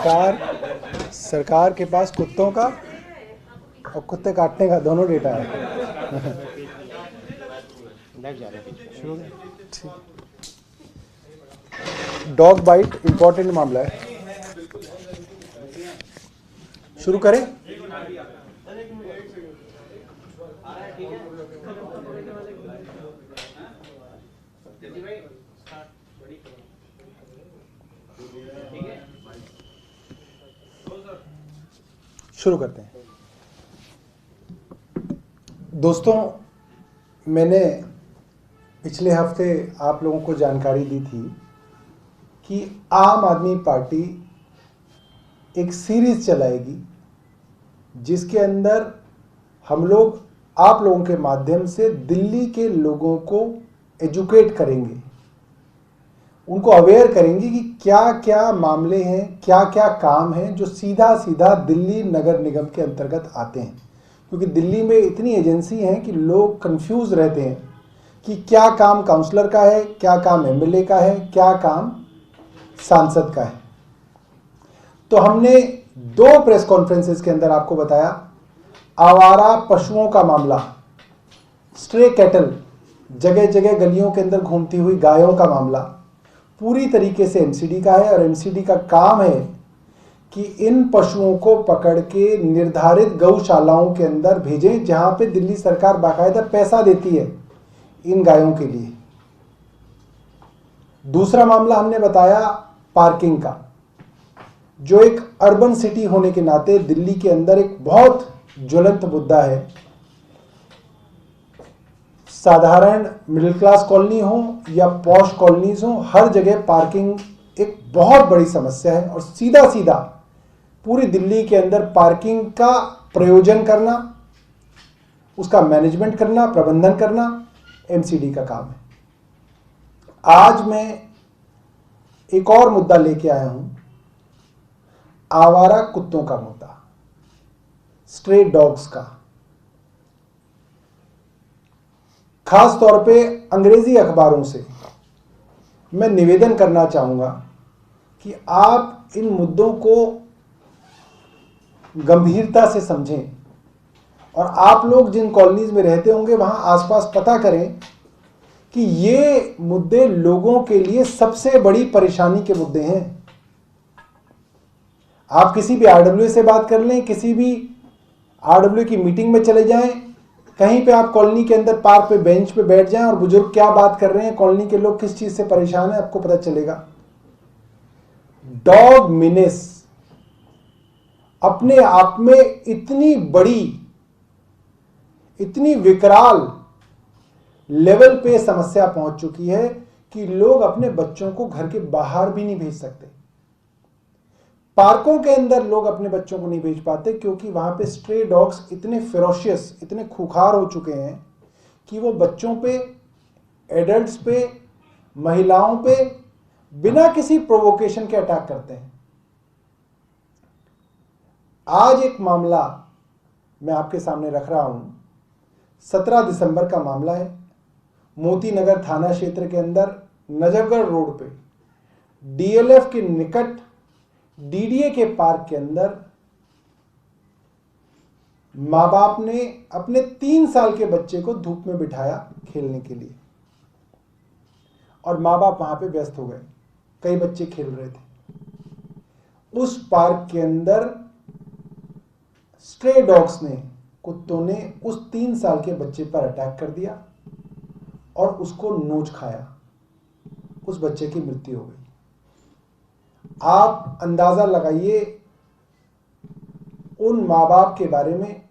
सरकार के पास कुत्तों का और कुत्ते काटने का दोनों डेटा है। शुरू हो गया? ठीक। डॉग बाइट इंपॉर्टेंट मामला है, शुरू करें। शुरू करते हैं। दोस्तों, मैंने पिछले हफ्ते आप लोगों को जानकारी दी थी कि आम आदमी पार्टी एक सीरीज चलाएगी जिसके अंदर हम लोग आप लोगों के माध्यम से दिल्ली के लोगों को एजुकेट करेंगे, उनको अवेयर करेंगे कि क्या क्या मामले हैं, क्या क्या काम हैं जो सीधा सीधा दिल्ली नगर निगम के अंतर्गत आते हैं। क्योंकि दिल्ली में इतनी एजेंसी हैं कि लोग कंफ्यूज रहते हैं कि क्या काम काउंसलर का है, क्या काम एमएलए का है, क्या काम सांसद का है। तो हमने 2 प्रेस कॉन्फ्रेंसेस के अंदर आपको बताया आवारा पशुओं का मामला, स्ट्रे कैटल, जगह जगह गलियों के अंदर घूमती हुई गायों का मामला पूरी तरीके से एमसीडी का है। और एमसीडी का काम है कि इन पशुओं को पकड़ के निर्धारित गौशालाओं के अंदर भेजें जहां पे दिल्ली सरकार बाकायदा पैसा देती है इन गायों के लिए। दूसरा मामला हमने बताया पार्किंग का, जो एक अर्बन सिटी होने के नाते दिल्ली के अंदर एक बहुत ज्वलंत मुद्दा है। साधारण मिडिल क्लास कॉलोनी हो या पॉश कॉलोनीज हो, हर जगह पार्किंग एक बहुत बड़ी समस्या है। और सीधा सीधा पूरी दिल्ली के अंदर पार्किंग का प्रयोजन करना, उसका मैनेजमेंट करना, प्रबंधन करना एमसीडी का काम है। आज मैं एक और मुद्दा लेके आया हूं, आवारा कुत्तों का मुद्दा, स्ट्रे डॉग्स का। खास तौर पे अंग्रेजी अखबारों से मैं निवेदन करना चाहूंगा कि आप इन मुद्दों को गंभीरता से समझें और आप लोग जिन कॉलोनीज में रहते होंगे वहां आसपास पता करें कि ये मुद्दे लोगों के लिए सबसे बड़ी परेशानी के मुद्दे हैं। आप किसी भी आरडब्ल्यू से बात कर लें, किसी भी आरडब्ल्यू की मीटिंग में चले जाएं, कहीं पे आप कॉलोनी के अंदर पार्क पे बेंच पे बैठ जाएं और बुजुर्ग क्या बात कर रहे हैं, कॉलोनी के लोग किस चीज से परेशान हैं, आपको पता चलेगा। डॉग मिनेस अपने आप में इतनी बड़ी, इतनी विकराल लेवल पे समस्या पहुंच चुकी है कि लोग अपने बच्चों को घर के बाहर भी नहीं भेज सकते। पार्कों के अंदर लोग अपने बच्चों को नहीं भेज पाते क्योंकि वहां पे स्ट्रे डॉग्स इतने फेरोशियस, इतने खूंखार हो चुके हैं कि वो बच्चों पे, एडल्ट्स पे, महिलाओं पे बिना किसी प्रोवोकेशन के अटैक करते हैं। आज एक मामला मैं आपके सामने रख रहा हूं, 17 दिसंबर का मामला है। मोती नगर थाना क्षेत्र के अंदर नजफगढ़ रोड पे डीएलएफ के निकट डीडीए के पार्क के अंदर मां बाप ने अपने 3 साल के बच्चे को धूप में बिठाया खेलने के लिए और मां बाप वहां पे व्यस्त हो गए। कई बच्चे खेल रहे थे। उस पार्क के अंदर स्ट्रे डॉग्स ने, कुत्तों ने उस 3 साल के बच्चे पर अटैक कर दिया और उसको नोच खाया। उस बच्चे की मृत्यु हो गई। आप अंदाजा लगाइए उन मां बाप के बारे में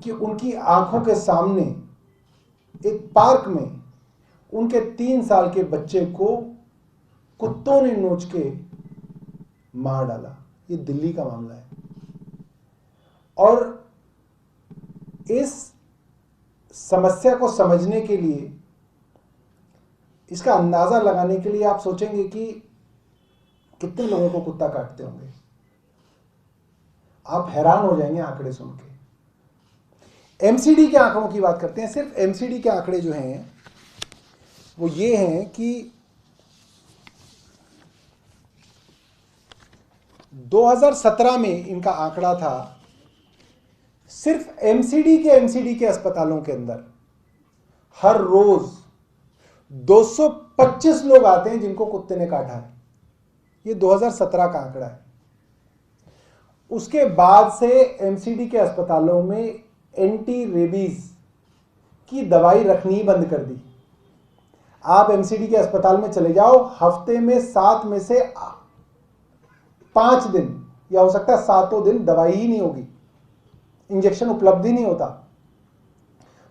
कि उनकी आंखों के सामने एक पार्क में उनके 3 साल के बच्चे को कुत्तों ने नोच के मार डाला। ये दिल्ली का मामला है। और इस समस्या को समझने के लिए, इसका अंदाजा लगाने के लिए आप सोचेंगे कि कितने लोगों को कुत्ता काटते होंगे। आप हैरान हो जाएंगे आंकड़े सुन के। एमसीडी के आंकड़ों की बात करते हैं। सिर्फ एमसीडी के आंकड़े जो हैं वो ये हैं कि 2017 में इनका आंकड़ा था, सिर्फ एमसीडी के अस्पतालों के अंदर हर रोज 225 लोग आते हैं जिनको कुत्ते ने काटा है। ये 2017 का आंकड़ा है। उसके बाद से एमसीडी के अस्पतालों में एंटी रेबीज की दवाई रखनी बंद कर दी। आप एमसीडी के अस्पताल में चले जाओ, हफ्ते में 7 में से 5 दिन या हो सकता है 7 दिन दवाई ही नहीं होगी, इंजेक्शन उपलब्ध ही नहीं होता।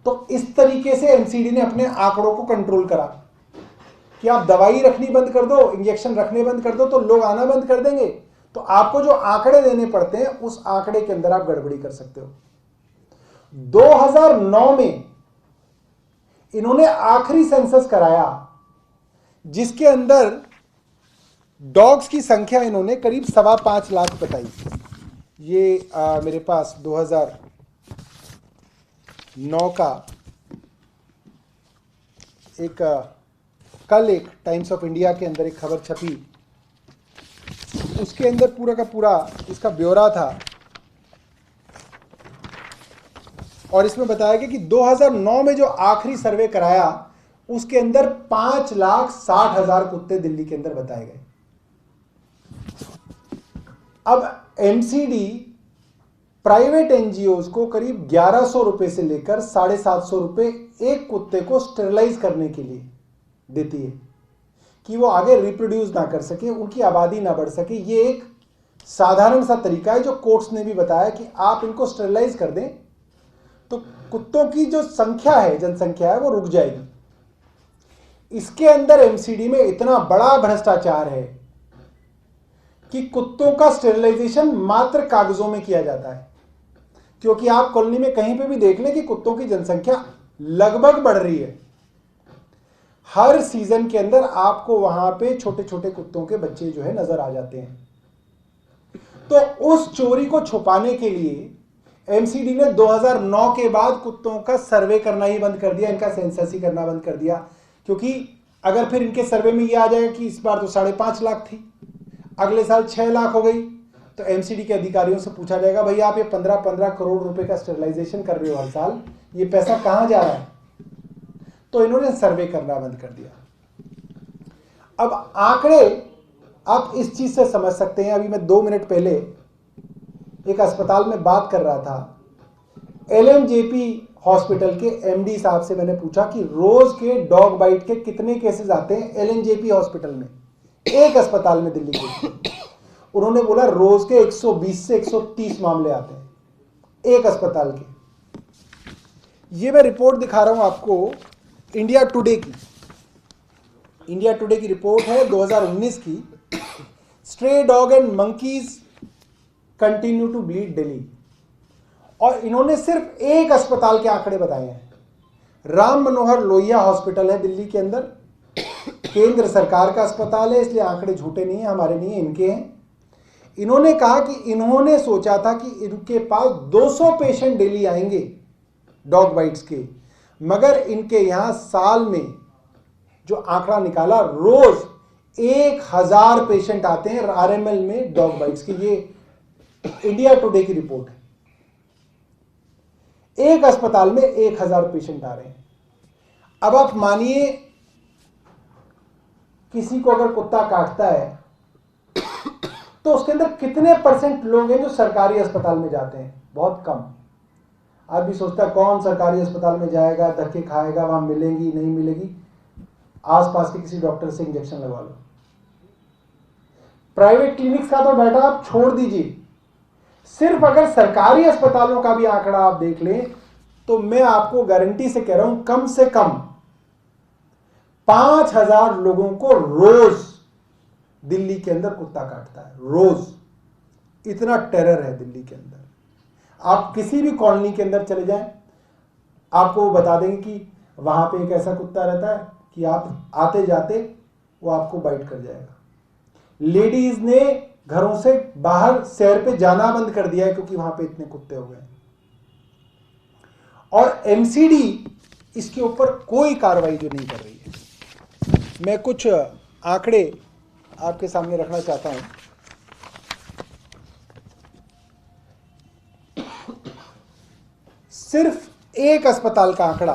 तो इस तरीके से एमसीडी ने अपने आंकड़ों को कंट्रोल करा कि आप दवाई रखनी बंद कर दो, इंजेक्शन रखने बंद कर दो तो लोग आना बंद कर देंगे। तो आपको जो आंकड़े देने पड़ते हैं उस आंकड़े के अंदर आप गड़बड़ी कर सकते हो। 2009 में इन्होंने आखिरी सेंसस कराया जिसके अंदर डॉग्स की संख्या इन्होंने करीब 5.25 लाख बताई। ये मेरे पास 2009 का कल एक टाइम्स ऑफ इंडिया के अंदर एक खबर छपी, उसके अंदर पूरा का पूरा इसका ब्यौरा था और इसमें बताया गया कि 2009 में जो आखिरी सर्वे कराया उसके अंदर 5,60,000 कुत्ते दिल्ली के अंदर बताए गए। अब एमसीडी प्राइवेट एनजीओज को करीब 1100 रुपए से लेकर 750 रुपए एक कुत्ते को स्टेरिलाइज करने के लिए देती है कि वो आगे रिप्रोड्यूस ना कर सके, उनकी आबादी ना बढ़ सके। ये एक साधारण सा तरीका है जो कोर्ट्स ने भी बताया कि आप इनको स्टेरिलाइज कर दें तो कुत्तों की जो संख्या है, जनसंख्या है, वो रुक जाएगी। इसके अंदर एमसीडी में इतना बड़ा भ्रष्टाचार है कि कुत्तों का स्टेरिलाइजेशन मात्र कागजों में किया जाता है, क्योंकि आप कॉलोनी में कहीं पे भी देख लें कि कुत्तों की जनसंख्या लगभग बढ़ रही है। हर सीजन के अंदर आपको वहां पे छोटे छोटे कुत्तों के बच्चे जो है नजर आ जाते हैं। तो उस चोरी को छुपाने के लिए एमसीडी ने 2009 के बाद कुत्तों का सर्वे करना ही बंद कर दिया, इनका सेंसस ही करना बंद कर दिया। क्योंकि अगर फिर इनके सर्वे में यह आ जाएगा कि इस बार तो 5.5 लाख थी, अगले साल 6 लाख हो गई, तो एमसीडी के अधिकारियों से पूछा जाएगा भाई आप ये 15-15 करोड़ रुपए का स्टेरिलाइजेशन कर रहे हो हर साल, ये पैसा कहां जा रहा है? तो इन्होंने सर्वे करना बंद कर दिया। अब आंकड़े आप इस चीज से समझ सकते हैं। अभी मैं 2 मिनट पहले एक अस्पताल में बात कर रहा था, एलएमजेपी हॉस्पिटल के एमडी साहब से मैंने पूछा कि रोज के डॉग बाइट के कितने केसेस आते हैं एलएमजेपी हॉस्पिटल में, एक अस्पताल में दिल्ली के। उन्होंने बोला रोज के 120 से 130 मामले आते हैं एक अस्पताल के। ये मैं रिपोर्ट दिखा रहा हूं आपको इंडिया टुडे की। इंडिया टुडे की रिपोर्ट है 2019 की, stray dog and monkeys continue to bleed Delhi. और इन्होंने सिर्फ एक अस्पताल के आंकड़े बताए हैं। राम मनोहर लोहिया हॉस्पिटल है दिल्ली के अंदर, केंद्र सरकार का अस्पताल है, इसलिए आंकड़े झूठे नहीं है, हमारे नहीं है, इनके हैं। इन्होंने कहा कि इन्होंने सोचा था कि इनके पास 200 पेशेंट डेली आएंगे डॉग बाइट्स के, मगर इनके यहां साल में जो आंकड़ा निकाला, रोज 1000 पेशेंट आते हैं आरएमएल में डॉग बाइट्स के। ये इंडिया टुडे की रिपोर्ट है। एक अस्पताल में 1000 पेशेंट आ रहे हैं। अब आप मानिए किसी को अगर कुत्ता काटता है तो उसके अंदर कितने % लोग हैं जो सरकारी अस्पताल में जाते हैं? बहुत कम। आदमी सोचता है कौन सरकारी अस्पताल में जाएगा, धक्के खाएगा, वहां मिलेगी नहीं मिलेगी, आसपास के किसी डॉक्टर से इंजेक्शन लगवा लो। प्राइवेट क्लिनिक्स का तो डाटा आप छोड़ दीजिए, सिर्फ अगर सरकारी अस्पतालों का भी आंकड़ा आप देख लें तो मैं आपको गारंटी से कह रहा हूं कम से कम 5000 लोगों को रोज दिल्ली के अंदर कुत्ता काटता है। रोज। इतना टेरर है दिल्ली के अंदर। आप किसी भी कॉलोनी के अंदर चले जाएं, आपको वो बता देंगे कि वहां पे एक ऐसा कुत्ता रहता है कि आप आते जाते वो आपको बाइट कर जाएगा। लेडीज ने घरों से बाहर सैर पे जाना बंद कर दिया है क्योंकि वहां पे इतने कुत्ते हो गए। और एमसीडी इसके ऊपर कोई कार्रवाई जो नहीं कर रही है। मैं कुछ आंकड़े आपके सामने रखना चाहता हूं। सिर्फ एक अस्पताल का आंकड़ा,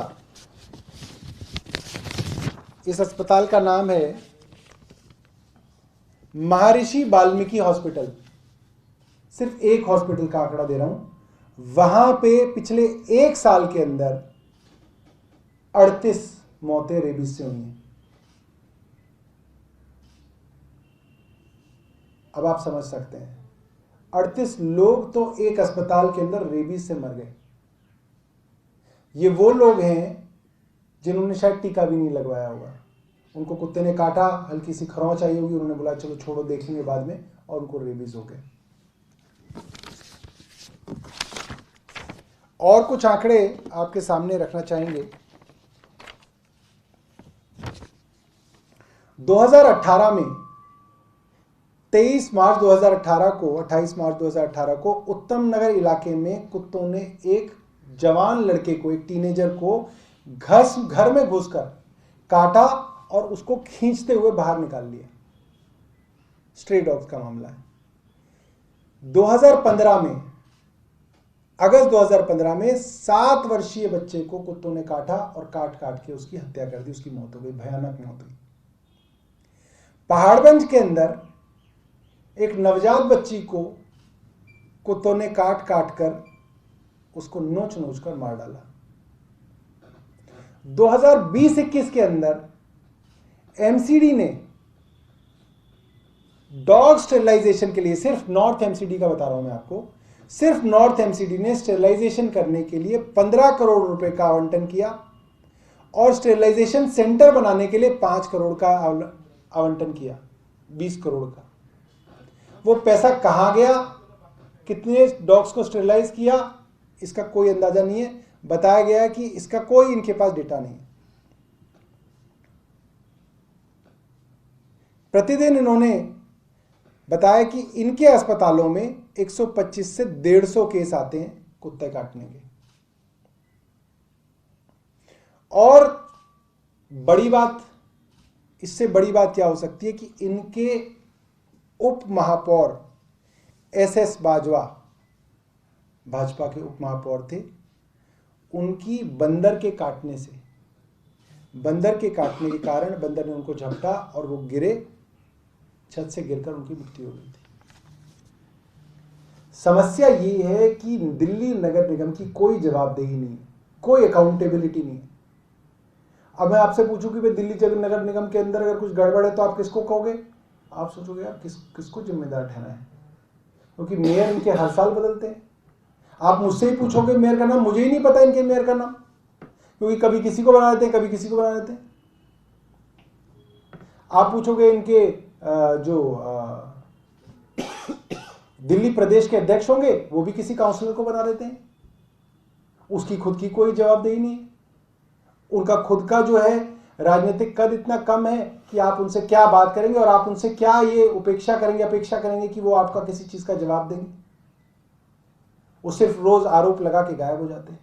इस अस्पताल का नाम है महर्षि वाल्मीकि हॉस्पिटल। सिर्फ एक हॉस्पिटल का आंकड़ा दे रहा हूं, वहां पे पिछले 1 साल के अंदर 38 मौतें रेबीज से हुई हैं। अब आप समझ सकते हैं, 38 लोग तो एक अस्पताल के अंदर रेबीज से मर गए। ये वो लोग हैं जिन्होंने शायद टीका भी नहीं लगवाया होगा, उनको कुत्ते ने काटा, हल्की सी खरोंच आई होगी, उन्होंने बोला चलो छोड़ो देख लेंगे बाद में, और उनको रेबीज हो गए। और कुछ आंकड़े आपके सामने रखना चाहेंगे। 2018 में 23 मार्च 2018 को 28 मार्च 2018 को उत्तम नगर इलाके में कुत्तों ने एक जवान लड़के को, एक टीनेजर को घर में घुसकर काटा और उसको खींचते हुए बाहर निकाल लिया। स्ट्रे डॉग्स का मामला है। 2015 में, अगस्त 2015 में 7 वर्षीय बच्चे को कुत्तों ने काटा और काट के उसकी हत्या कर दी, उसकी मौत हो गई, भयानक मौत हुई। पहाड़गंज के अंदर एक नवजात बच्ची को कुत्तों ने काट कर उसको नोच कर मार डाला। 2020-21 के अंदर एमसीडी ने डॉग स्टेरिलाइजेशन के लिए, सिर्फ नॉर्थ एमसीडी का बता रहा हूं मैं आपको, सिर्फ नॉर्थ एमसीडी ने स्टेरिलाइजेशन करने के लिए 15 करोड़ रुपए का आवंटन किया और स्टेरिलाइजेशन सेंटर बनाने के लिए 5 करोड़ का आवंटन किया, 20 करोड़ का। वो पैसा कहां गया, कितने डॉग्स को स्टेरिलाइज किया, इसका कोई अंदाजा नहीं है। बताया गया है कि इसका कोई इनके पास डेटा नहीं है। प्रतिदिन इन्होंने बताया कि इनके अस्पतालों में 125 से 150 केस आते हैं कुत्ते काटने के। और बड़ी बात, इससे बड़ी बात क्या हो सकती है कि इनके उप महापौर एसएस बाजवा, भाजपा के उप महापौर थे, उनकी बंदर के काटने के कारण बंदर ने उनको झपटा और वो गिरे, छत से गिरकर उनकी मृत्यु हो गई थी। समस्या ये है कि दिल्ली नगर निगम की कोई जवाबदेही नहीं है, कोई अकाउंटेबिलिटी नहीं है। अब मैं आपसे पूछूं कि भाई दिल्ली नगर निगम के अंदर अगर कुछ गड़बड़ है तो आप किसको कहोगे? आप सोचोगे यार किसको जिम्मेदार ठहराएं, क्योंकि मेयर इनके हर साल बदलते हैं। आप मुझसे ही पूछोगे मेयर का नाम, मुझे ही नहीं पता इनके मेयर का नाम, क्योंकि कभी किसी को बना देते हैं, कभी किसी को बना देते हैं। आप पूछोगे इनके जो दिल्ली प्रदेश के अध्यक्ष होंगे, वो भी किसी काउंसिलर को बना देते हैं, उसकी खुद की कोई जवाबदेही नहीं है। उनका खुद का जो है राजनीतिक कद इतना कम है कि आप उनसे क्या बात करेंगे और आप उनसे क्या ये अपेक्षा करेंगे कि वो आपका किसी चीज का जवाब देंगे। वो सिर्फ रोज आरोप लगा के गायब हो जाते हैं,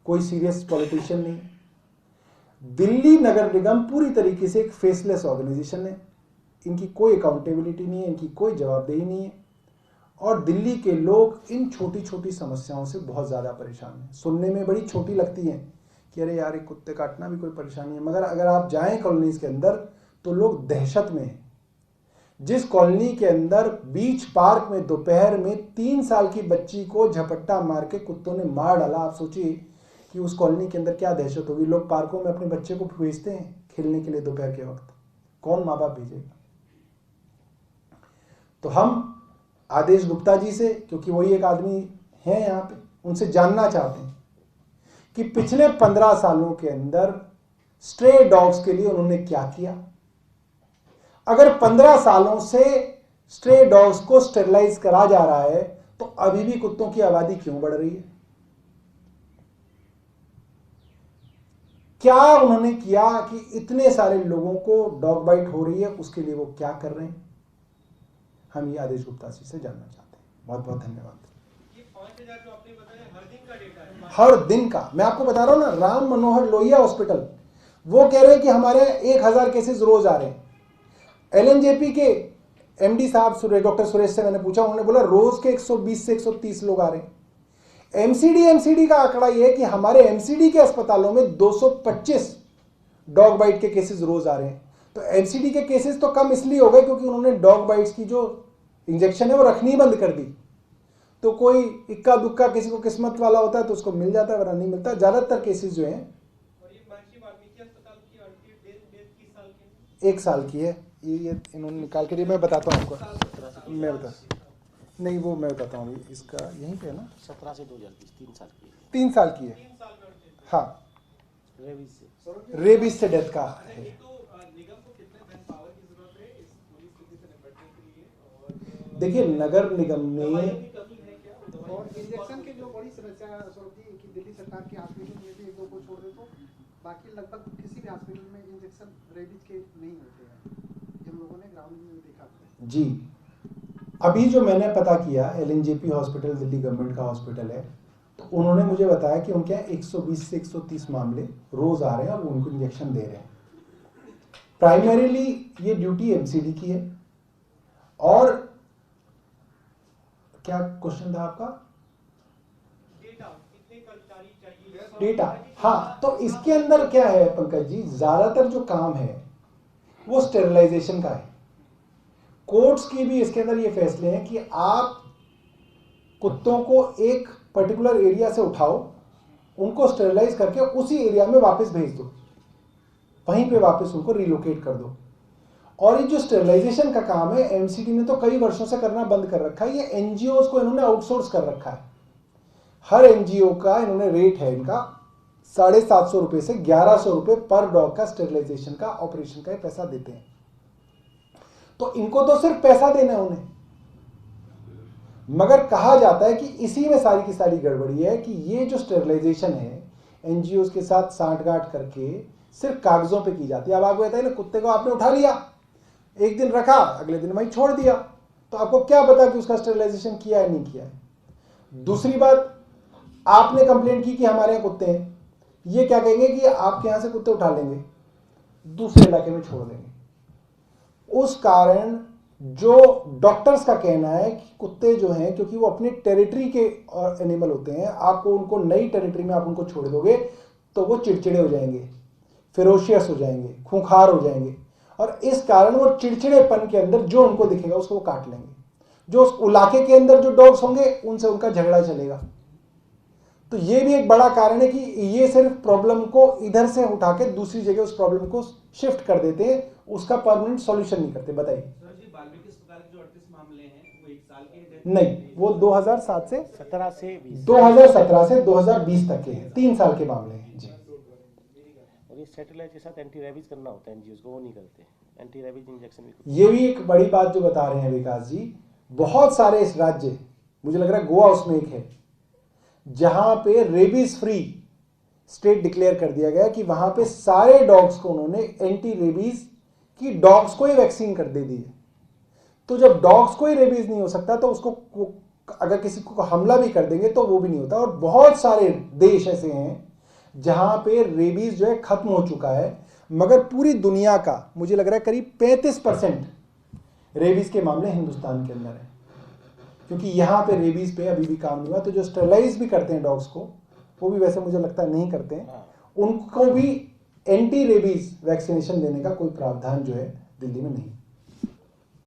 कोई सीरियस पॉलिटिशियन नहीं। दिल्ली नगर निगम पूरी तरीके से एक फेसलेस ऑर्गेनाइजेशन है, इनकी कोई अकाउंटेबिलिटी नहीं है, इनकी कोई जवाबदेही नहीं है। और दिल्ली के लोग इन छोटी छोटी समस्याओं से बहुत ज़्यादा परेशान हैं। सुनने में बड़ी छोटी लगती हैं कि अरे यार एक कुत्ते काटना भी कोई परेशानी है, मगर अगर आप जाएं कॉलोनीज के अंदर तो लोग दहशत में हैं। जिस कॉलोनी के अंदर बीच पार्क में दोपहर में 3 साल की बच्ची को झपट्टा मार के कुत्तों ने मार डाला, आप सोचिए कि उस कॉलोनी के अंदर क्या दहशत होगी। लोग पार्कों में अपने बच्चे को भेजते हैं खेलने के लिए दोपहर के वक्त, कौन माँ बाप भेजेगा? तो हम आदेश गुप्ता जी से, क्योंकि वही एक आदमी है यहाँ पे, उनसे जानना चाहते हैं कि पिछले 15 सालों के अंदर स्ट्रे डॉग्स के लिए उन्होंने क्या किया। अगर 15 सालों से स्ट्रे डॉग्स को स्टेरिलाइज करा जा रहा है तो अभी भी कुत्तों की आबादी क्यों बढ़ रही है? क्या उन्होंने किया कि इतने सारे लोगों को डॉग बाइट हो रही है, उसके लिए वो क्या कर रहे हैं? हम ये आदेश गुप्ता जी से जानना चाहते हैं। बहुत बहुत धन्यवाद। ये 5000 जो आपने बताया हर दिन का डेटा है? हर दिन का, मैं आपको बता रहा हूं ना, राम मनोहर लोहिया हॉस्पिटल वो कह रहे हैं कि हमारे 1000 केसेस रोज आ रहे हैं। एलएनजेपी के एमडी साहब डॉक्टर सुरेश से मैंने पूछा, उन्होंने बोला रोज के 120 से 130 लोग आ रहे हैं। एमसीडी का आंकड़ा यह है कि हमारे एमसीडी के अस्पतालों में 225 डॉग बाइट के केसेस रोज आ रहे हैं। तो एमसीडी के केसेस तो कम इसलिए हो गए क्योंकि उन्होंने डॉग बाइट्स की जो इंजेक्शन है वो रखनी ही बंद कर दी। तो कोई इक्का दुक्का किसी को किस्मत वाला होता है तो उसको मिल जाता है, वरना नहीं मिलता। ज्यादातर केसेस जो हैं, और ये महर्षि वाल्मीकि अस्पताल की आंटी डेथ किस साल की? 1 साल की है। ये इन्होंने निकाल के दिया, मैं बताता हूँ आपको। मैं बता नहीं, वो मैं बताता हूँ। इसका यहीं पे है ना, 17 से 2020, 3 साल की है। 3 साल की है। 3 साल में उनके। हाँ, रेबीज से रेबीज से डेथ का है। एक तो निगम को कितने मैन पावर की जरूरत है इस पूरी स्थिति से निपटने के लिए, और देखिए, नगर निगम दवाइयों ने की कमी है क्या? दवाइयों और की इंजेक्शन की जो बड़ी समस्या है सौरभ जी, कि दिल्ली सरकार के हॉस्पिटल में भी 1-2 को छोड़ दे तो बाकी लगभग किसी भी हॉस्पिटल में इंजेक्शन रेबीज के नहीं होते हैं। हम लोगों ने ग्राउंड में देखा जी, अभी जो मैंने पता किया, एलएनजेपी हॉस्पिटल दिल्ली गवर्नमेंट का हॉस्पिटल है, तो उन्होंने मुझे बताया कि उनके यहाँ 120 से 130 मामले रोज आ रहे हैं और वो उनको इंजेक्शन दे रहे हैं। प्राइमरीली ये ड्यूटी एमसीडी की है। और क्या क्वेश्चन था आपका? डेटा कितने कर्मचारी चाहिए? डेटा, हाँ। तो इसके अंदर क्या है पंकज जी, ज्यादातर जो काम है वो स्टेरिलाइजेशन का है। कोर्ट्स के भी इसके अंदर ये फैसले हैं कि आप कुत्तों को एक पर्टिकुलर एरिया से उठाओ, उनको स्टेरिलाइज करके उसी एरिया में वापस भेज दो, वहीं पे वापस उनको रिलोकेट कर दो। और ये जो स्टेरिलाइजेशन का काम है, एमसीडी ने तो कई वर्षों से करना बंद कर रखा है। ये एनजीओ को इन्होंने आउटसोर्स कर रखा है। हर एनजीओ का इन्होंने रेट है इनका 750 रुपए से 1100 रुपए पर डॉग का स्टेरिलाइजेशन का ऑपरेशन का पैसा देते हैं। तो इनको तो सिर्फ पैसा देना है उन्हें, मगर कहा जाता है कि इसी में सारी की सारी गड़बड़ी है कि ये जो स्टेरिलाइजेशन है एनजीओ के साथ सांठगांठ करके सिर्फ कागजों पे की जाती है। अब आपको कहता है ना, कुत्ते को आपने उठा लिया, एक दिन रखा, अगले दिन वहीं छोड़ दिया, तो आपको क्या पता कि उसका स्टेरिलाइजेशन किया है नहीं किया है। दूसरी बात, आपने कंप्लेंट की कि हमारे यहाँ कुत्ते हैं, ये क्या कहेंगे कि आपके यहां से कुत्ते उठा लेंगे, दूसरे इलाके में छोड़ देंगे। उस कारण जो डॉक्टर्स का कहना है कि कुत्ते जो हैं, क्योंकि वो अपनी टेरिटरी के और एनिमल होते हैं, आपको उनको नई टेरिटरी में आप उनको छोड़ दोगे तो वो चिड़चिड़े हो जाएंगे, फेरोशियस हो जाएंगे, खूंखार हो जाएंगे, और इस कारण वो चिड़चिड़ेपन के अंदर जो उनको दिखेगा उसको वो काट लेंगे। जो उस इलाके के अंदर जो डॉग्स होंगे उनसे उनका झगड़ा चलेगा। तो ये भी एक बड़ा कारण है कि ये सिर्फ प्रॉब्लम को इधर से उठा के दूसरी जगह उस प्रॉब्लम को शिफ्ट कर देते हैं, उसका परमानेंट सॉल्यूशन नहीं करते। बताइए सर जी, वाल्मीकि अस्पताल के जो 38 मामले हैं वो 1 साल के नहीं, वो 2007 से 17 से 20। 2017 से 2020 तक के हैं, 3 साल के मामले हैं जी। और ये सैटेलाइट के साथ एंटी रेबीज करना होता है एनजीओ को, वो नहीं करते। एंटी रेबीज इंजेक्शन भी ये भी एक बड़ी बात जो बता रहे हैं विकास जी, बहुत सारे इस राज्य, मुझे लग रहा है गोवा उसमें एक है, जहां पे रेबीज फ्री स्टेट डिक्लेयर कर दिया गया कि वहां पे सारे डॉग्स को उन्होंने एंटी रेबीज की डॉग्स को ही वैक्सीन कर दे दी है। तो जब डॉग्स को ही रेबीज नहीं हो सकता तो उसको अगर किसी को हमला भी कर देंगे तो वो भी नहीं होता। और बहुत सारे देश ऐसे हैं जहां पे रेबीज जो है खत्म हो चुका है, मगर पूरी दुनिया का मुझे लग रहा है करीब 35% रेबीज के मामले हिंदुस्तान के अंदर है, क्योंकि यहाँ पे रेबीज पे अभी भी काम नहीं हुआ। तो जो स्टेरलाइज भी करते हैं डॉग्स को, वो भी वैसे मुझे लगता है नहीं करते हैं, उनको भी एंटी रेबीज वैक्सीनेशन देने का कोई प्रावधान जो है दिल्ली में नहीं।